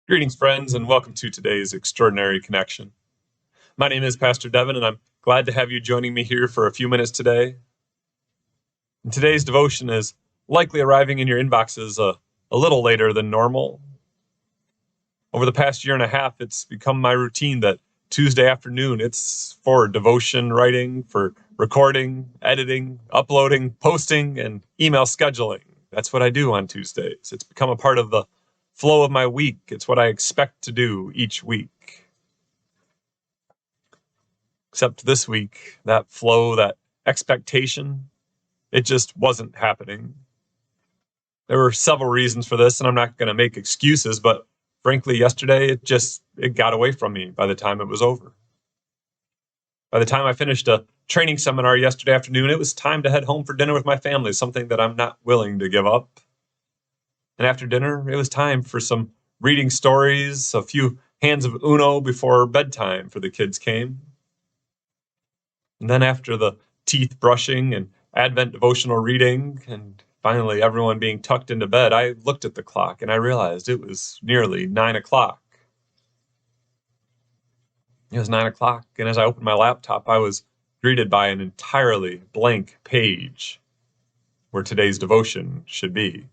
Greetings, friends, and welcome to today's Extraordinary Connection. My name is Pastor Dillon, and I'm glad to have you joining me here for a few minutes today. And today's devotion is likely arriving in your inboxes a little later than normal. Over the past year and a half, it's become my routine that Tuesday afternoon, it's for devotion writing, for recording, editing, uploading, posting, and email scheduling. That's what I do on Tuesdays. It's become a part of the flow of my week. It's what I expect to do each week. Except this week, that flow, that expectation, it just wasn't happening. There were several reasons for this, and I'm not going to make excuses, but frankly, yesterday, it got away from me by the time it was over. By the time I finished a training seminar yesterday afternoon, it was time to head home for dinner with my family, something that I'm not willing to give up. And after dinner, it was time for some reading stories, a few hands of Uno before bedtime for the kids came. And then after the teeth brushing and Advent devotional reading, and finally everyone being tucked into bed, I looked at the clock and I realized it was nearly 9 o'clock. It was 9 o'clock, and as I opened my laptop, I was greeted by an entirely blank page where today's devotion should be.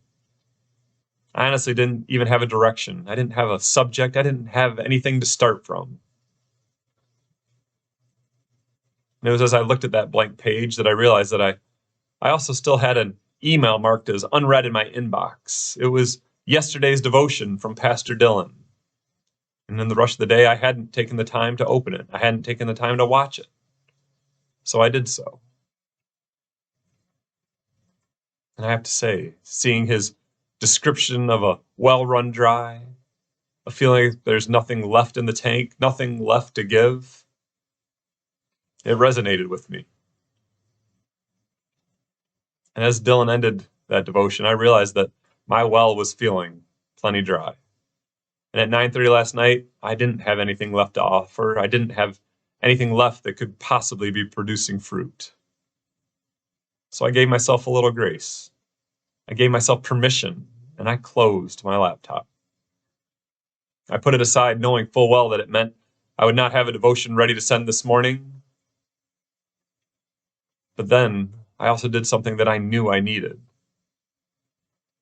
I honestly didn't even have a direction. I didn't have a subject. I didn't have anything to start from. And it was as I looked at that blank page that I realized that I also still had an email marked as unread in my inbox. It was yesterday's devotion from Pastor Dillon. And in the rush of the day, I hadn't taken the time to open it. I hadn't taken the time to watch it. So I did so. And I have to say, seeing his description of a well run dry, a feeling like there's nothing left in the tank, nothing left to give, it resonated with me. And as Dylan ended that devotion, I realized that my well was feeling plenty dry. And at 9:30 last night, I didn't have anything left to offer. I didn't have anything left that could possibly be producing fruit. So I gave myself a little grace. I gave myself permission, and I closed my laptop. I put it aside knowing full well that it meant I would not have a devotion ready to send this morning. But then I also did something that I knew I needed.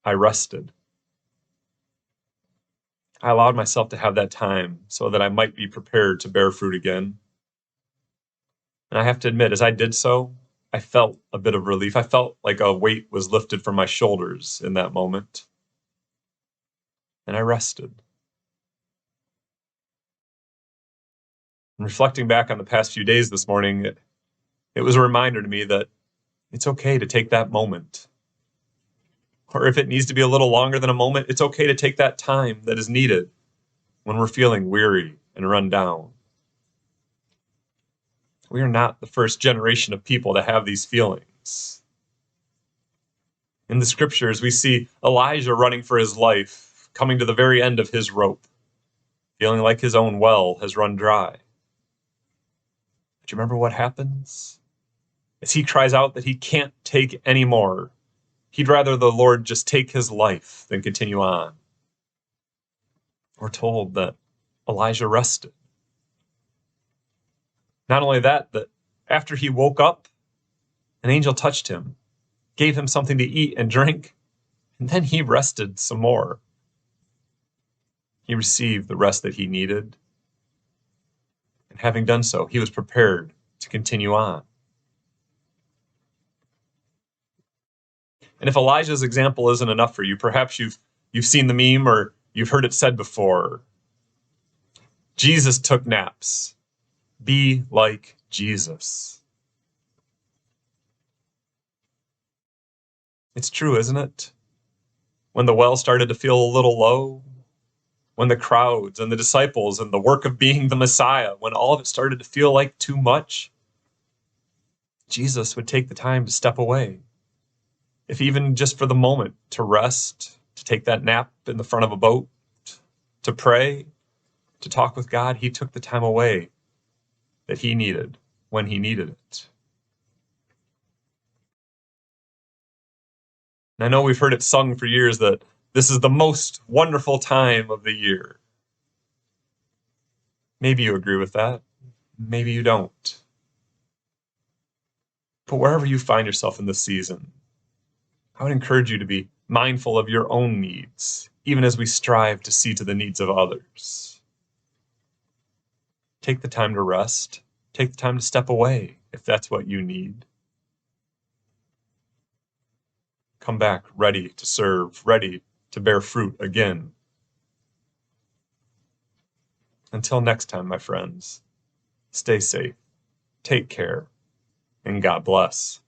I rested. I allowed myself to have that time so that I might be prepared to bear fruit again. And I have to admit, as I did so, I felt a bit of relief. I felt like a weight was lifted from my shoulders in that moment. And I rested. And reflecting back on the past few days this morning, it was a reminder to me that it's okay to take that moment. Or if it needs to be a little longer than a moment, it's okay to take that time that is needed when we're feeling weary and run down. We are not the first generation of people to have these feelings. In the scriptures, we see Elijah running for his life, coming to the very end of his rope, feeling like his own well has run dry. But you remember what happens? As he cries out that he can't take any more, he'd rather the Lord just take his life than continue on. We're told that Elijah rested. Not only that, that after he woke up, an angel touched him, gave him something to eat and drink, and then he rested some more. He received the rest that he needed. And having done so, he was prepared to continue on. And if Elijah's example isn't enough for you, perhaps you've seen the meme or you've heard it said before. Jesus took naps. Be like Jesus. It's true, isn't it? When the well started to feel a little low, when the crowds and the disciples and the work of being the Messiah, when all of it started to feel like too much, Jesus would take the time to step away. If even just for the moment, to rest, to take that nap in the front of a boat, to pray, to talk with God, he took the time away that he needed when he needed it. And I know we've heard it sung for years that this is the most wonderful time of the year. Maybe you agree with that. Maybe you don't. But wherever you find yourself in this season, I would encourage you to be mindful of your own needs, even as we strive to see to the needs of others. Take the time to rest. Take the time to step away if that's what you need. Come back ready to serve, ready to bear fruit again. Until next time, my friends, stay safe, take care, and God bless.